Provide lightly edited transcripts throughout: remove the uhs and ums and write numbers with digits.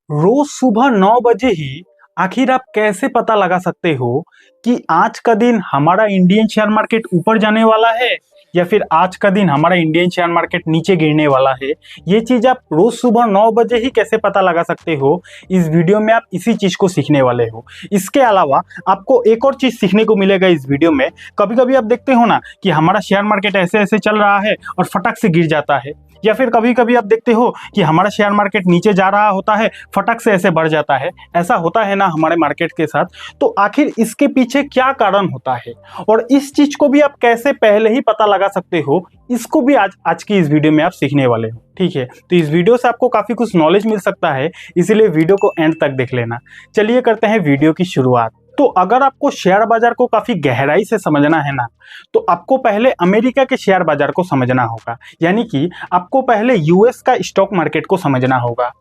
रोज सुबह 9 बजे ही आखिर आप कैसे पता लगा सकते हो कि आज का दिन हमारा इंडियन शेयर मार्केट ऊपर जाने वाला है या फिर आज का दिन हमारा इंडियन शेयर मार्केट नीचे गिरने वाला है। ये चीज आप रोज सुबह 9 बजे ही कैसे पता लगा सकते हो, इस वीडियो में आप इसी चीज को सीखने वाले हो। इसके अलावा आपको एक और चीज सीखने को मिलेगा इस वीडियो में। कभी कभी आप देखते हो ना कि हमारा शेयर मार्केट ऐसे ऐसे चल रहा है और फटक से गिर जाता है, या फिर कभी कभी आप देखते हो कि हमारा शेयर मार्केट नीचे जा रहा होता है, फटक से ऐसे बढ़ जाता है। ऐसा होता है ना हमारे मार्केट के साथ। तो आखिर इसके पीछे क्या कारण होता है और इस चीज को भी आप कैसे पहले ही पता लगा सकते हो, इसको भी आज की इस वीडियो में आप सीखने वाले हो। ठीक है, तो इस वीडियो से आपको काफी कुछ नॉलेज मिल सकता है, इसीलिए वीडियो को एंड तक देख लेना। चलिए करते हैं वीडियो की शुरुआत। तो अगर आपको शेयर बाजार को काफी गहराई से समझना है ना, तो आपको पहले अमेरिका के शेयर बाजार को समझना होगा, यानी कि आपको पहले यूएस का स्टॉक मार्केट को समझना होगा।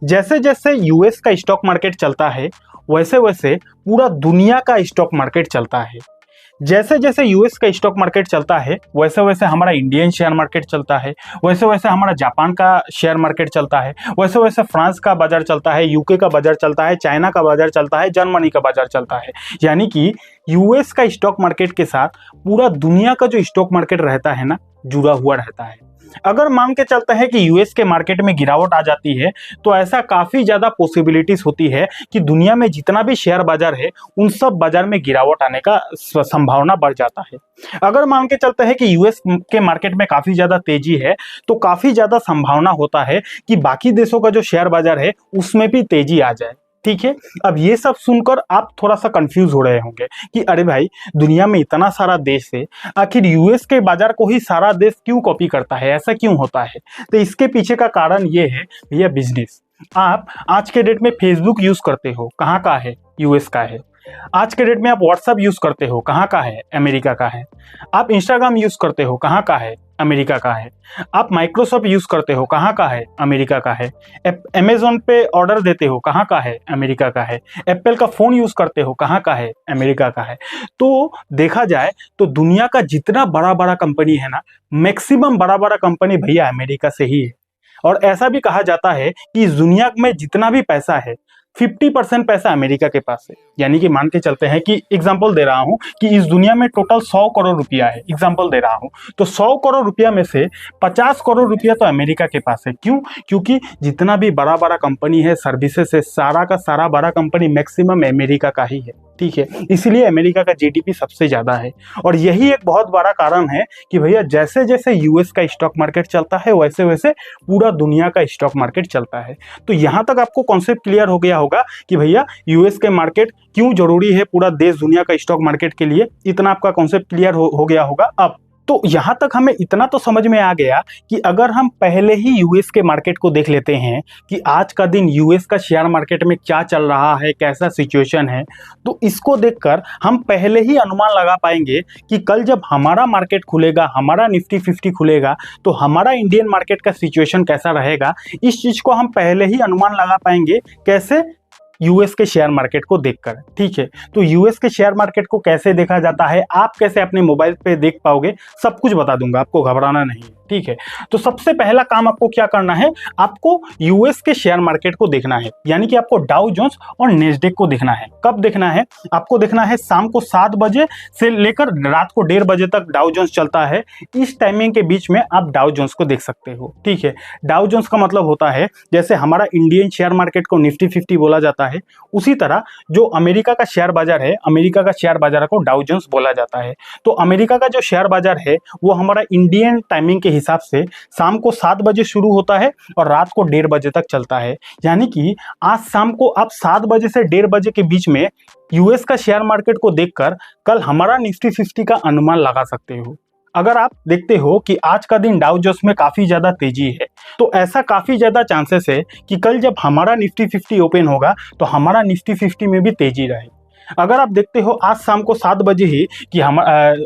जैसे जैसे यूएस का स्टॉक मार्केट चलता है, वैसे वैसे पूरा दुनिया का स्टॉक मार्केट चलता है। जैसे जैसे यूएस का स्टॉक मार्केट चलता है, वैसे वैसे हमारा इंडियन शेयर मार्केट चलता है, वैसे वैसे हमारा जापान का शेयर मार्केट चलता है, वैसे वैसे फ्रांस का बाजार चलता है, यूके का बाजार चलता है, चाइना का बाजार चलता है, जर्मनी का बाजार चलता है। यानी कि यूएस का स्टॉक मार्केट के साथ पूरा दुनिया का जो स्टॉक मार्केट रहता है ना, जुड़ा हुआ रहता है। अगर मान के चलते हैं कि यूएस के मार्केट में गिरावट आ जाती है, तो ऐसा काफी ज्यादा पॉसिबिलिटीज होती है कि दुनिया में जितना भी शेयर बाजार है, उन सब बाजार में गिरावट आने का संभावना बढ़ जाता है। अगर मान के चलते हैं कि यूएस के मार्केट में काफी ज्यादा तेजी है, तो काफी ज्यादा संभावना होता है कि बाकी देशों का जो शेयर बाजार है उसमें भी तेजी आ जाए। ठीक है, अब ये सब सुनकर आप थोड़ा सा कंफ्यूज हो रहे होंगे कि अरे भाई, दुनिया में इतना सारा देश है, आखिर यूएस के बाजार को ही सारा देश क्यों कॉपी करता है, ऐसा क्यों होता है? तो इसके पीछे का कारण ये है भैया, बिजनेस। आप आज के डेट में फेसबुक यूज करते हो, कहाँ का है? यूएस का है। आज के डेट में आप व्हाट्सएप यूज करते हो, कहाँ का है? अमेरिका का है। आप इंस्टाग्राम यूज करते हो, कहाँ का है? अमेरिका का है। आप माइक्रोसॉफ्ट यूज करते हो, कहाँ का है? अमेरिका का है। अमेजोन पे ऑर्डर देते हो, कहाँ का है? अमेरिका का है। एप्पल का फोन यूज करते हो, कहाँ का है? अमेरिका का है। तो देखा जाए तो दुनिया का जितना बड़ा बड़ा कंपनी है ना, मैक्सिमम बड़ा बड़ा कंपनी भैया अमेरिका से ही है। और ऐसा भी कहा जाता है कि इस दुनिया में जितना भी पैसा है, 50% पैसा अमेरिका के पास है। यानी कि मान के चलते हैं कि एग्जांपल दे रहा हूं कि इस दुनिया में टोटल 100 करोड़ रुपया है, एग्जांपल दे रहा हूं, तो 100 करोड़ रुपया में से 50 करोड़ रुपया तो अमेरिका के पास है। क्यों? क्योंकि जितना भी बड़ा बड़ा कंपनी है, सर्विसेज है, सारा का सारा बड़ा कंपनी मैक्सिमम अमेरिका का ही है। ठीक है, इसलिए अमेरिका का जीडीपी सबसे ज्यादा है। और यही एक बहुत बड़ा कारण है कि भैया, जैसे जैसे यूएस का स्टॉक मार्केट चलता है, वैसे वैसे पूरा दुनिया का स्टॉक मार्केट चलता है। तो यहां तक आपको कॉन्सेप्ट क्लियर हो गया होगा कि भैया यूएस के मार्केट क्यों जरूरी है पूरा देश दुनिया का स्टॉक मार्केट के लिए। इतना आपका कॉन्सेप्ट क्लियर हो गया होगा। अब तो यहां तक हमें इतना तो समझ में आ गया कि अगर हम पहले ही यूएस के मार्केट को देख लेते हैं कि आज का दिन यूएस का शेयर मार्केट में क्या चल रहा है, कैसा सिचुएशन है, तो इसको देखकर हम पहले ही अनुमान लगा पाएंगे कि कल जब हमारा मार्केट खुलेगा, हमारा निफ्टी 50 खुलेगा, तो हमारा इंडियन मार्केट का सिचुएशन कैसा रहेगा। इस चीज को हम पहले ही अनुमान लगा पाएंगे। कैसे? यूएस के शेयर मार्केट को देखकर। ठीक है, तो यूएस के शेयर मार्केट को कैसे देखा जाता है, आप कैसे अपने मोबाइल पे देख पाओगे, सब कुछ बता दूंगा, आपको घबराना नहीं है। ठीक है, तो सबसे पहला काम आपको क्या करना है, आपको यूएस के शेयर मार्केट को देखना है, यानी कि आपको डाउ जोन्स और नेस्डेक को देखना है। कब देखना है? आपको देखना है शाम को 7 बजे से लेकर रात को 1:30 बजे तक डाउ जोन्स चलता है। इस टाइमिंग के बीच में आप डाउ जोन्स को देख सकते हो। ठीक है, डाउ जोन्स का मतलब होता है जैसे हमारा इंडियन शेयर मार्केट को निफ्टी 50 बोला जाता है, उसी तरह जो अमेरिका का शेयर बाजार है, अमेरिका का शेयर बाजार को डाउ जोन्स बोला जाता है। तो अमेरिका का जो शेयर बाजार है वो हमारा इंडियन टाइमिंग के हिसाब से शाम को 7 बजे शुरू होता है और रात को 1:30 बजे तक चलता है। यानी कि आज शाम को आप 7 बजे से 1:30 बजे के बीच में यूएस का शेयर मार्केट को देखकर कल हमारा निफ्टी 50 का अनुमान लगा सकते हो। अगर आप देखते हो कि आज का दिन डाउ जोन्स में काफी ज्यादा तेजी है, तो ऐसा काफी ज्यादा चांसेस है कि कल जब हमारा निफ्टी 50 ओपन होगा तो हमारा निफ्टी 50 में भी तेजी रहे। अगर आप देखते हो आज शाम को 7 बजे ही कि हम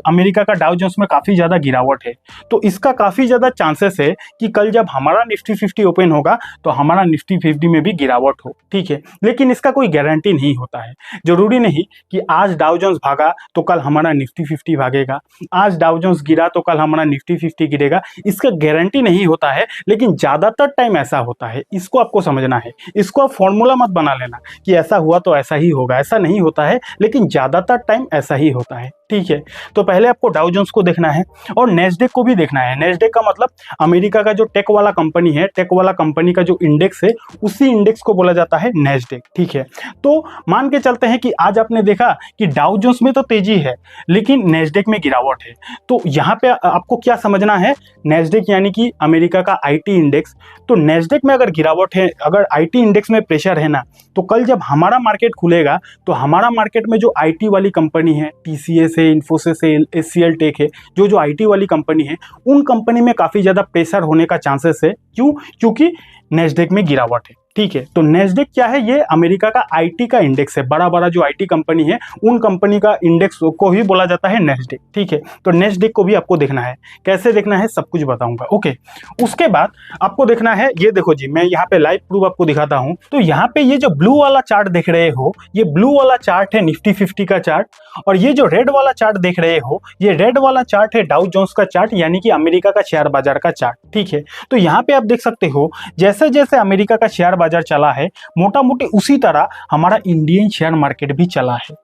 अमेरिका का डाउ जोन्स में काफ़ी ज़्यादा गिरावट है, तो इसका काफ़ी ज़्यादा चांसेस है कि कल जब हमारा निफ्टी 50 ओपन होगा तो हमारा निफ्टी 50 में भी गिरावट हो, ठीक है। लेकिन इसका कोई गारंटी नहीं होता है। जरूरी नहीं कि आज डाउ जोन्स भागा तो कल हमारा निफ्टी 50 भागेगा, आज डाउ जोन्स गिरा तो कल हमारा निफ्टी 50 गिरेगा, इसका गारंटी नहीं होता है। लेकिन ज़्यादातर टाइम ऐसा होता है, इसको आपको समझना है। इसको आप फॉर्मूला मत बना लेना कि ऐसा हुआ तो ऐसा ही होगा, ऐसा नहीं होता है, लेकिन ज़्यादातर टाइम ऐसा ही होता है, ठीक है। तो पहले आपको डाउ जोन्स को देखना है और नेस्डेक को भी देखना है। नेस्डेक का मतलब अमेरिका का जो टेक वाला कंपनी है, टेक वाला कंपनी का जो इंडेक्स है, उसी इंडेक्स को बोला जाता है नेस्डेक, ठीक है। तो मान के चलते हैं कि आज आपने देखा कि डाउ जोन्स में तो तेजी है लेकिन नेस्डेक में गिरावट है। तो यहाँ पे आपको क्या समझना है, नेस्डेक यानी कि अमेरिका का आईटी इंडेक्स। तो नेस्डेक में अगर गिरावट है, अगर आईटी इंडेक्स में प्रेशर है ना, तो कल जब हमारा मार्केट खुलेगा तो हमारा मार्केट में जो आईटी वाली कंपनी है, टीसीएस है, इन्फोसिस है, एचसीएल टेक है, जो आईटी वाली कंपनी है, उन कंपनी में काफ़ी ज़्यादा प्रेशर होने का चांसेस है। क्यों? क्योंकि नेस्डेक में गिरावट है, ठीक है। तो नेस्डेक क्या है? ये अमेरिका का आईटी का इंडेक्स है। बड़ा बड़ा जो आईटी कंपनी है उन कंपनी का इंडेक्स को ही बोला जाता है नेस्डेक, ठीक है। तो नेस्डेक को भी आपको देखना है। कैसे देखना है सब कुछ बताऊंगा, ओके। उसके बाद आपको देखना है, ये देखो जी, मैं यहाँ पे लाइव प्रूफ आपको दिखाता हूँ। तो यहाँ पे ये जो ब्लू वाला चार्ट देख रहे हो, ये ब्लू वाला चार्ट है निफ्टी 50 का चार्ट, और ये जो रेड वाला चार्ट देख रहे हो, ये रेड वाला चार्ट है डाउ जोन्स का चार्ट, यानी कि अमेरिका का शेयर बाजार का चार्ट, ठीक है। तो यहाँ पे आप देख सकते हो जैसे जैसे अमेरिका का शेयर बाजार चला है, मोटा मोटी उसी तरह हमारा इंडियन शेयर मार्केट भी चला है।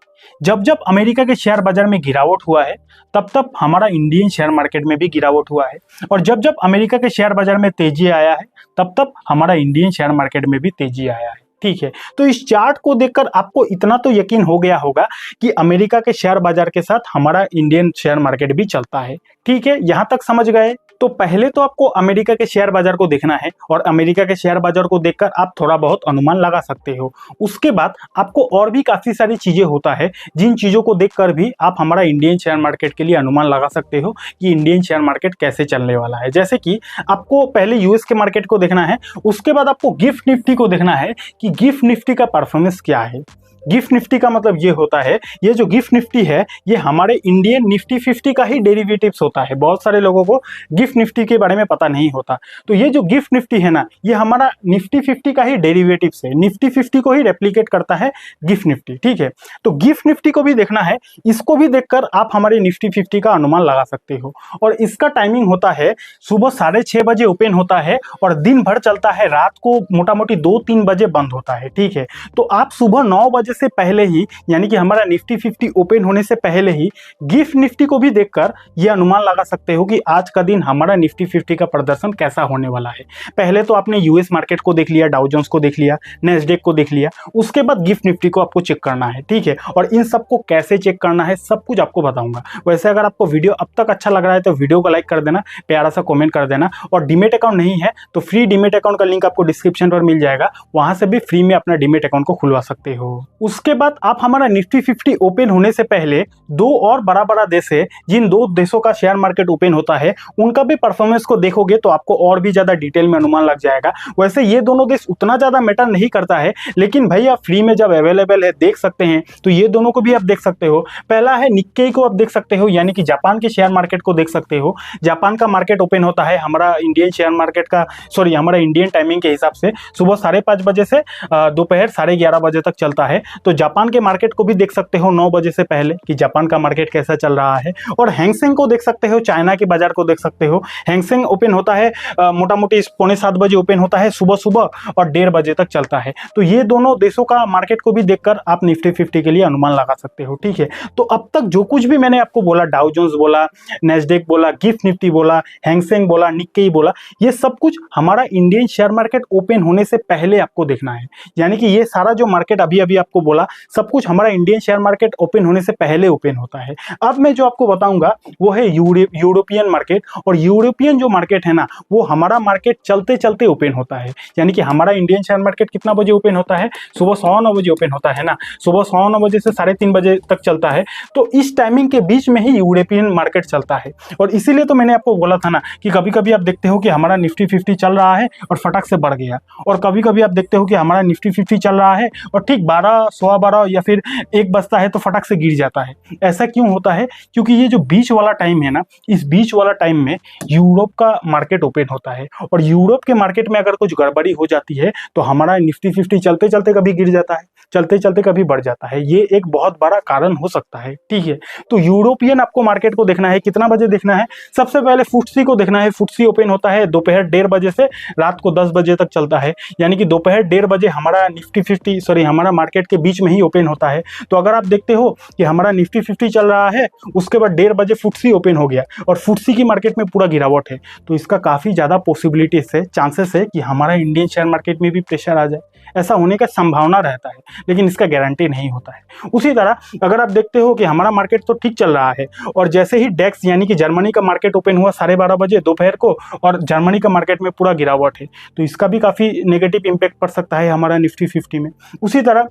जब जब अमेरिका के शेयर बाजार में गिरावट हुआ है, तब तब हमारा इंडियन शेयर मार्केट में भी गिरावट हुआ है, और जब जब अमेरिका के शेयर बाजार में तेजी आया है, तब तब हमारा इंडियन शेयर मार्केट में भी तेजी आया है, ठीक है। तो इस चार्ट को देखकर आपको इतना तो यकीन हो गया होगा कि अमेरिका के शेयर बाजार के साथ हमारा इंडियन शेयर मार्केट भी चलता है, ठीक है। यहां तक समझ गए? तो पहले तो आपको अमेरिका के शेयर बाजार को देखना है, और अमेरिका के शेयर बाजार को देखकर आप थोड़ा बहुत अनुमान लगा सकते हो। उसके बाद आपको और भी काफी सारी चीजें होता है, जिन चीजों को देखकर भी आप हमारा इंडियन शेयर मार्केट के लिए अनुमान लगा सकते हो कि इंडियन शेयर मार्केट कैसे चलने वाला है। जैसे कि आपको पहले यूएस के मार्केट को देखना है, उसके बाद आपको गिफ्ट निफ्टी को देखना है कि गिफ्ट निफ्टी का परफॉर्मेंस क्या है। गिफ्ट निफ्टी का मतलब ये होता है, ये जो गिफ्ट निफ्टी है ये हमारे इंडियन निफ्टी 50 का ही डेरिवेटिव्स होता है। बहुत सारे लोगों को गिफ्ट निफ्टी के बारे में पता नहीं होता। तो ये जो गिफ्ट निफ्टी है ना, ये हमारा निफ्टी 50 का ही डेरिवेटिव्स है, निफ्टी 50 को ही रेप्लिकेट करता है गिफ्ट निफ्टी, ठीक है। तो गिफ्ट निफ्टी को भी देखना है, इसको भी देखकर आप हमारे निफ्टी 50 का अनुमान लगा सकते हो। और इसका टाइमिंग होता है सुबह 6:30 बजे ओपन होता है और दिन भर चलता है, रात को मोटा मोटी 2-3 बजे बंद होता है, ठीक है। तो आप सुबह 9 बजे से पहले ही, यानी कि हमारा निफ्टी 50 ओपन होने से पहले ही गिफ्ट निफ्टी को भी देखकर यह अनुमान लगा सकते हो कि आज का दिन हमारा निफ्टी 50 का प्रदर्शन कैसा होने वाला है। पहले तो आपने यूएस मार्केट को देख लिया, डाउ जोन्स को देख लिया, नेस्डेक को देख लिया, उसके बाद गिफ्ट निफ्टी को आपको चेक करना है, ठीक है। और इन सबको कैसे चेक करना है सब कुछ आपको बताऊंगा। वैसे अगर आपको वीडियो अब तक अच्छा लग रहा है तो वीडियो को लाइक कर देना, प्यारा सा कमेंट कर देना, और डीमेट अकाउंट नहीं है तो फ्री डीमेट अकाउंट का लिंक आपको डिस्क्रिप्शन पर मिल जाएगा, वहां से भी फ्री में अपना डीमेट अकाउंट को खुलवा सकते हो। उसके बाद आप हमारा निफ्टी 50 ओपन होने से पहले दो और बड़ा बड़ा देश है, जिन दो देशों का शेयर मार्केट ओपन होता है उनका भी परफॉर्मेंस को देखोगे तो आपको और भी ज्यादा डिटेल में अनुमान लग जाएगा। वैसे ये दोनों देश उतना ज्यादा मैटर नहीं करता है, लेकिन भाई आप फ्री में जब अवेलेबल है देख सकते हैं तो ये दोनों को भी आप देख सकते हो। पहला है निक्केई को आप देख सकते हो, यानी कि जापान के शेयर मार्केट को देख सकते हो। जापान का मार्केट ओपन होता है हमारा इंडियन शेयर मार्केट का, सॉरी हमारा इंडियन टाइमिंग के हिसाब से सुबह 5:30 बजे से दोपहर 11:30 बजे तक चलता है। तो जापान के मार्केट को भी देख सकते हो 9 बजे से पहले कि जापान का मार्केट कैसा चल रहा है। और हैंगसेंग को देख सकते हो, चाइना के बाजार को देख सकते हो। हैंगसेंग ओपन होता है मोटा मोटी 6:45 बजे ओपन होता है सुबह सुबह, और 1:30 बजे तक चलता है। तो ये दोनों देशों का मार्केट को भी देखकर आप निफ्टी 50 के लिए अनुमान लगा सकते हो, ठीक है। तो अब तक जो कुछ भी मैंने आपको बोला, डाउ जोन्स बोला, नेस्डेक बोला, गिफ्ट निफ्टी बोला, हैंगसेंग बोला, निक्केई बोला, ये सब कुछ हमारा इंडियन शेयर मार्केट ओपन होने से पहले आपको देखना है। यानी कि ये सारा जो मार्केट अभी अभी आपको बोला सब कुछ हमारा इंडियन शेयर मार्केट ओपन होने से पहले ओपन होता है। अब मैं जो आपको बताऊंगा वो है यूरोपियन मार्केट। और यूरोपियन जो मार्केट है ना, वो हमारा मार्केट चलते चलते ओपन होता है। यानी कि हमारा इंडियन शेयर मार्केट कितना बजे ओपन होता है? सुबह 9:15 बजे ओपन होता है ना, सुबह 9:15 बजे से 3:30 बजे तक चलता है। तो इस टाइमिंग के बीच में ही यूरोपियन मार्केट चलता है। और इसीलिए तो मैंने आपको बोला था ना कि कभी कभी आप देखते हो कि हमारा निफ्टी 50 चल रहा है और फटाक से बढ़ गया, और कभी कभी आप देखते हो कि हमारा निफ्टी 50 चल रहा है और ठीक 12 12:15 या फिर 1 बजता है तो फटाक से गिर जाता है। ऐसा क्यों होता है? क्योंकि ये जो बीच वाला टाइम है ना, इस बीच वाला टाइम में यूरोप का मार्केट ओपन होता है और यूरोप के मार्केट में अगर कुछ गड़बड़ी हो जाती है तो हमारा निफ्टी 50 चलते चलते कभी गिर जाता है, चलते चलते कभी बढ़ जाता है। ये एक बहुत बड़ा कारण हो सकता है, ठीक है। तो यूरोपियन आपको मार्केट को देखना है, कितना बजे देखना है? सबसे पहले फुटसी को देखना है। फुटसी ओपन होता है दोपहर 1:30 बजे से रात को 10 बजे तक चलता है, यानी कि दोपहर 1:30 बजे हमारा निफ्टी 50 हमारा मार्केट के बीच में ही ओपन होता है। तो अगर आप देखते हो कि हमारा निफ्टी 50 चल रहा है, उसके बाद 1:30 बजे फुटसी ओपन हो गया और फुटसी की मार्केट में पूरा गिरावट है, तो इसका काफी ज्यादा पॉसिबिलिटीज है, चांसेस है कि हमारा इंडियन शेयर मार्केट में भी प्रेशर आ जाए। ऐसा होने का संभावना रहता है, लेकिन इसका गारंटी नहीं होता है। उसी तरह अगर आप देखते हो कि हमारा मार्केट तो ठीक चल रहा है और जैसे ही डेक्स यानी कि जर्मनी का मार्केट ओपन हुआ 12:30 बजे दोपहर को और जर्मनी का मार्केट में पूरा गिरावट है, तो इसका भी काफी नेगेटिव इंपैक्ट पड़ सकता है हमारा निफ्टी 50 में। उसी तरह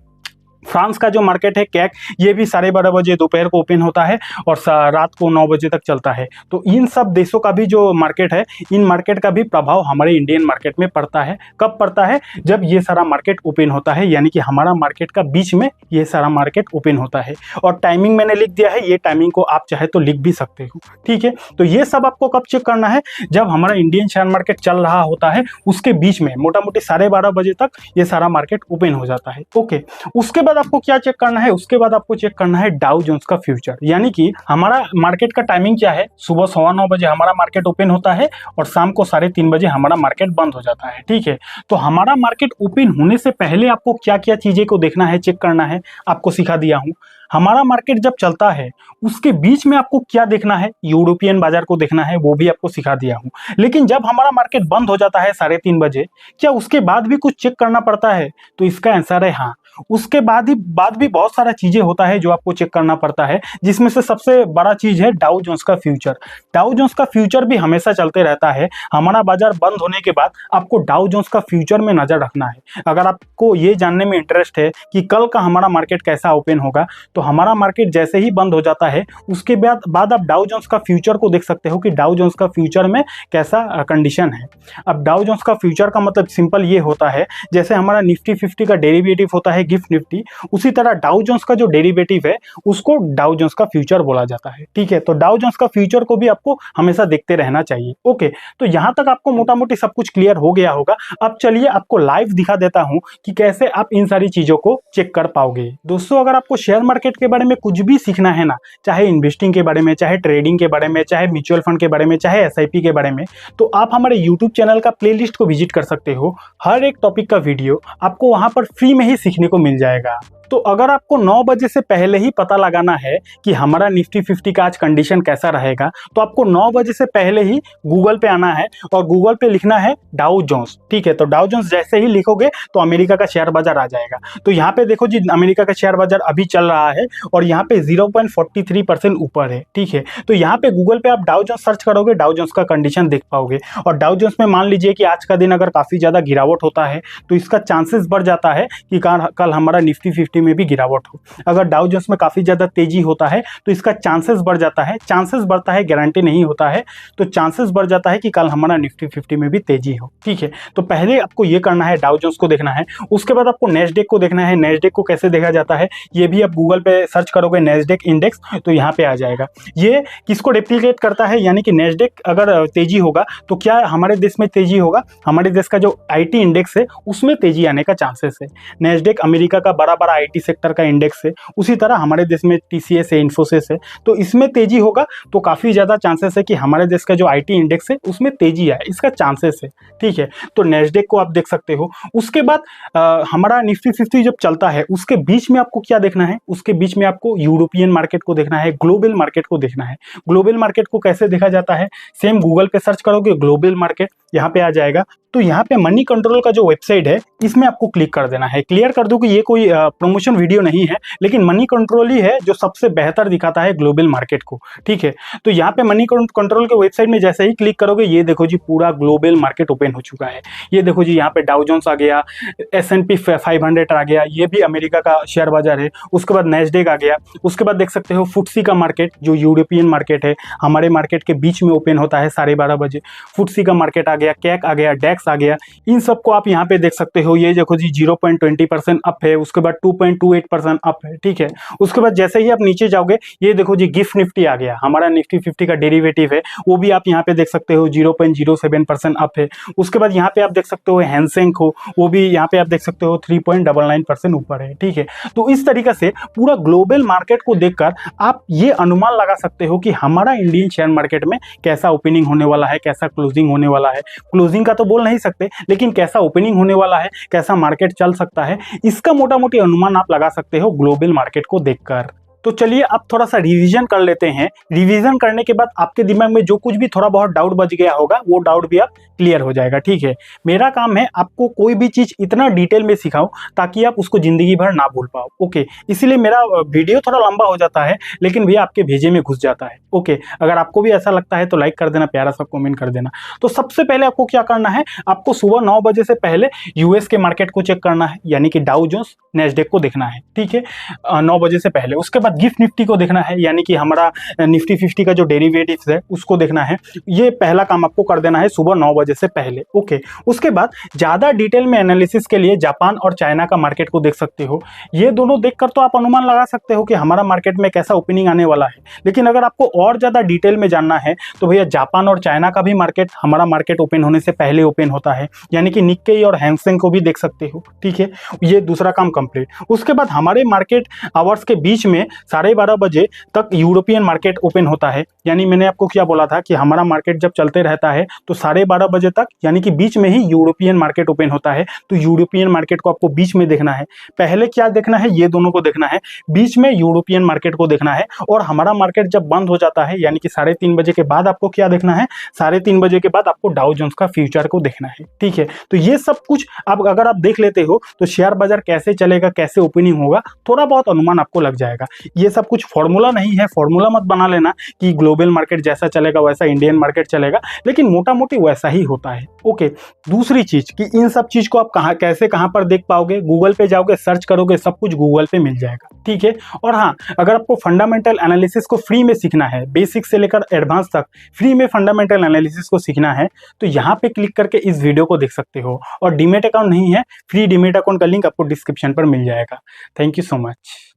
फ्रांस का जो मार्केट है कैक, ये भी 12:30 बजे दोपहर को ओपन होता है और रात को 9 बजे तक चलता है। तो इन सब देशों का भी जो मार्केट है, इन मार्केट का भी प्रभाव हमारे इंडियन मार्केट में पड़ता है। कब पड़ता है? जब ये सारा मार्केट ओपन होता है, यानी कि हमारा मार्केट का बीच में ये सारा मार्केट ओपन होता है। और टाइमिंग मैंने लिख दिया है, ये टाइमिंग को आप चाहे तो लिख भी सकते हो, ठीक है। तो ये सब आपको कब चेक करना है? जब हमारा इंडियन शेयर मार्केट चल रहा होता है, उसके बीच में मोटा मोटी 12:30 बजे तक ये सारा मार्केट ओपन हो जाता है, ओके। उसके बाद आपको क्या चेक करना है? उसके बाद आपको चेक करना है डाउ जोन्स का फ्यूचर, यानी कि हमारा मार्केट का टाइमिंग क्या है? सुबह 9:15 बजे हमारा मार्केट ओपन होता है और शाम को 3:30 बजे हमारा मार्केट बंद हो जाता है, ठीक है। तो हमारा मार्केट ओपन होने से पहले आपको क्या क्या चीजें को देखना है, चेक करना है, आपको सिखा दिया हूं। हमारा मार्केट जब चलता है उसके बीच में आपको क्या देखना है? यूरोपियन बाजार को देखना है, वो भी आपको सिखा दिया हूं। लेकिन जब हमारा मार्केट बंद हो जाता है 3:30 बजे, क्या उसके बाद भी कुछ चेक करना पड़ता है? तो इसका आंसर है हाँ। उसके बाद भी बहुत सारा चीजें होता है जो आपको चेक करना पड़ता है, जिसमें से सबसे बड़ा चीज है डाउ जोन्स का फ्यूचर। डाउ जोन्स का फ्यूचर भी हमेशा चलते रहता है। हमारा बाजार बंद होने के बाद आपको डाउ जोन्स का फ्यूचर में नजर रखना है। अगर आपको ये जानने में इंटरेस्ट है कि कल का हमारा मार्केट कैसा ओपन होगा, तो हमारा मार्केट जैसे ही बंद हो जाता है उसके बाद आप डाउ जोन्स का फ्यूचर को देख सकते हो कि डाउ जोन्स का फ्यूचर में कैसा कंडीशन है। अब डाउ जोन्स का फ्यूचर का मतलब सिंपल ये होता है, जैसे हमारा निफ्टी 50 का डेरिवेटिव होता है गिफ्ट निफ्टी, उसी तरह डाउ जोन्स का जो डेरिवेटिव है उसको डाउ जोन्स का फ्यूचर बोला जाता है, ठीक है। तो डाउ जोन्स का फ्यूचर को भी आपको हमेशा देखते रहना चाहिए, ओके। तो यहां तक आपको मोटा मोटी सब कुछ क्लियर हो गया होगा। अब चलिए आपको लाइव दिखा देता हूं कि कैसे आप इन सारी चीजों को चेक कर पाओगे। दोस्तों, अगर आपको शेयर मार्केट के बारे में कुछ भी सीखना है ना, चाहे इन्वेस्टिंग के बारे में, चाहे ट्रेडिंग के बारे में, चाहे म्यूचुअल फंड के बारे में, चाहे एसआईपी के बारे में, तो आप हमारे यूट्यूब चैनल का प्लेलिस्ट को विजिट कर सकते हो। हर एक टॉपिक का वीडियो आपको वहां पर फ्री में ही सीखने को मिल जाएगा। तो अगर आपको 9 बजे से पहले ही पता लगाना है कि हमारा निफ्टी 50 का आज कंडीशन कैसा रहेगा, तो आपको 9 बजे से पहले ही गूगल पे आना है और गूगल पे लिखना है डाउ जोन्स, ठीक है। तो डाउ जोन्स जैसे ही लिखोगे तो अमेरिका का शेयर बाजार आ जाएगा। तो यहाँ पे देखो जी, अमेरिका का शेयर बाजार अभी चल रहा है और यहाँ पे 0.43% ऊपर है, ठीक है। तो यहाँ पे गूगल पे आप डाउ जोन्स सर्च करोगे, डाउ जोन्स का कंडीशन देख पाओगे। और डाउ जोन्स में मान लीजिए कि आज का दिन अगर काफी ज्यादा गिरावट होता है तो इसका चांसेस बढ़ जाता है कि कल हमारा निफ्टी 50 में भी गिरावट हो। अगर डाउ जोन्स में काफी ज्यादा तेजी होता है तो इसका चांसेस बढ़ जाता है, चांसेस बढ़ता है, गारंटी नहीं होता है। तो चांसेस बढ़ जाता है कि कल हमारा निफ्टी 50 में भी तेजी हो, ठीक है। तो पहले आपको ये करना है, डाउ जोन्स को देखना है। उसके बाद आपको नेस्डेक को देखना है। नेस्डेक को कैसे देखा जाता है, ये भी आप गूगल पे सर्च करोगे नेस्डेक इंडेक्स तो यहाँ पे आ जाएगा। ये किसको रिप्लिकेट करता है, यानी कि नेस्डेक अगर तेजी होगा तो क्या हमारे देश में तेजी होगा? हमारे देश का जो आईटी इंडेक्स है उसमें तेजी आने का चांसेस है। नेस्डेक अमेरिका का बड़ा बड़ा आईटी सेक्टर का इंडेक्स है, उसी तरह हमारे देश में टीसीएस है, इन्फोसिस है। तो इसमें तेजी होगा तो काफी ज्यादा चांसेस है कि हमारे देश का जो आईटी इंडेक्स है उसमें तेजी आए, इसका चांसेस है, ठीक है। तो नेस्डेक को आप देख सकते हो। उसके बाद हमारा निफ्टी 50 जब चलता है उसके बीच में आपको क्या देखना है? उसके बीच में आपको यूरोपियन मार्केट को देखना है, ग्लोबल मार्केट को देखना है। ग्लोबल मार्केट को कैसे देखा जाता है? सेम गूगल पे सर्च करोगे ग्लोबल मार्केट, यहाँ पे आ जाएगा। तो यहाँ पे मनी कंट्रोल का जो वेबसाइट है इसमें आपको क्लिक कर देना है। क्लियर कर दूं कि ये कोई प्रमोशन वीडियो नहीं है, लेकिन मनी कंट्रोल ही है जो सबसे बेहतर दिखाता है ग्लोबल मार्केट को, ठीक है। तो यहाँ पे मनी कंट्रोल के वेबसाइट में जैसे ही क्लिक करोगे, ये देखो जी पूरा ग्लोबल मार्केट ओपन हो चुका है। ये देखो जी, यहाँ पे डाउ जोन्स आ गया, S&P 500 आ गया, ये भी अमेरिका का शेयर बाजार है। उसके बाद नेस्डेक आ गया। उसके बाद देख सकते हो फुटसी का मार्केट, जो यूरोपियन मार्केट है, हमारे मार्केट के बीच में ओपन होता है 12:30 बजे। फुटसी का मार्केट आ गया, कैक आ गया, डेक्स आ गया, इन सबको आप यहाँ पे देख सकते हो। ये देखो जी 0.20% अप है, उसके बाद 2.28% अप है, ठीक है। उसके बाद जैसे ही आप नीचे जाओगे, ये देखो जी गिफ्ट निफ्टी आ गया, हमारा निफ्टी 50 का डेरिवेटिव है, वो भी आप यहाँ पे देख सकते हो 0.07% अप है। उसके बाद यहाँ पे आप देख सकते हो हैंसेंग हो, वो भी यहाँ पे आप देख सकते हो 3.99% ऊपर है, ठीक है। तो इस तरीके से पूरा ग्लोबल मार्केट को देखकर आप ये अनुमान लगा सकते हो कि हमारा इंडियन शेयर मार्केट में कैसा ओपनिंग होने वाला है, कैसा क्लोजिंग होने वाला है। क्लोजिंग का तो बोल नहीं सकते, लेकिन कैसा ओपनिंग होने वाला है, कैसा मार्केट चल सकता है, इसका मोटा मोटी अनुमान आप लगा सकते हो ग्लोबल मार्केट को देखकर। तो चलिए अब थोड़ा सा रिवीजन कर लेते हैं। रिवीजन करने के बाद आपके दिमाग में जो कुछ भी थोड़ा बहुत डाउट बच गया होगा, वो डाउट भी अब क्लियर हो जाएगा, ठीक है। मेरा काम है आपको कोई भी चीज इतना डिटेल में सिखाऊं ताकि आप उसको जिंदगी भर ना भूल पाओ, ओके। इसीलिए मेरा वीडियो थोड़ा लंबा हो जाता है, लेकिन भैया आपके भेजे में घुस जाता है, ओके। अगर आपको भी ऐसा लगता है तो लाइक कर देना, प्यारा सा कमेंट कर देना। तो सबसे पहले आपको क्या करना है, आपको सुबह 9 बजे से पहले यूएस के मार्केट को चेक करना है, यानी कि डाउ जोन्स नैस्डैक को देखना है, ठीक है, 9 बजे से पहले। उसके बाद गिफ्ट निफ्टी को देखना है, यानी कि हमारा निफ्टी 50 का जो डेरिवेटिव्स है उसको देखना है। ये पहला काम आपको कर देना है सुबह 9 बजे से पहले, ओके। उसके बाद ज्यादा डिटेल में एनालिसिस के लिए जापान और चाइना का मार्केट को देख सकते हो। ये दोनों देखकर तो आप अनुमान लगा सकते हो कि हमारा मार्केट में कैसा ओपनिंग आने वाला है। लेकिन अगर आपको और ज्यादा डिटेल में जानना है तो भैया जापान और चाइना का भी मार्केट हमारा मार्केट ओपन होने से पहले ओपन होता है, यानी कि निक्केई और हैंगसेंग को भी देख सकते हो, ठीक है। ये दूसरा काम कंप्लीट। उसके बाद हमारे मार्केट आवर्स के बीच में 12:30 बजे तक यूरोपियन मार्केट ओपन होता है। यानी मैंने आपको क्या बोला था कि हमारा मार्केट जब चलते रहता है तो 12:30 बजे तक, यानी कि बीच में ही यूरोपियन मार्केट ओपन होता है। तो यूरोपियन मार्केट को आपको बीच में देखना है। पहले क्या देखना है, ये दोनों को देखना है, बीच में यूरोपियन मार्केट को देखना है। और हमारा मार्केट जब बंद हो जाता है, यानी कि 3:30 बजे के बाद आपको क्या देखना है, 3:30 बजे के बाद आपको डाउ जोन्स का फ्यूचर को देखना है, ठीक है। तो ये सब कुछ अब अगर आप देख लेते हो तो शेयर बाजार कैसे चलेगा, कैसे ओपनिंग होगा, थोड़ा बहुत अनुमान आपको लग जाएगा। ये सब कुछ फॉर्मूला नहीं है, फॉर्मूला मत बना लेना कि ग्लोबल मार्केट जैसा चलेगा वैसा इंडियन मार्केट चलेगा, लेकिन मोटा मोटी वैसा ही होता है, ओके। दूसरी चीज कि इन सब चीज को आप कहां पर देख पाओगे, गूगल पे जाओगे, सर्च करोगे, सब कुछ गूगल पे मिल जाएगा, ठीक है। और हाँ, अगर आपको फंडामेंटल एनालिसिस को फ्री में सीखना है, बेसिक से लेकर एडवांस तक फ्री में फंडामेंटल एनालिसिस को सीखना है, तो यहाँ पे क्लिक करके इस वीडियो को देख सकते हो। और डीमेट अकाउंट नहीं है, फ्री डीमेट अकाउंट का लिंक आपको डिस्क्रिप्शन पर मिल जाएगा। Thank you so much.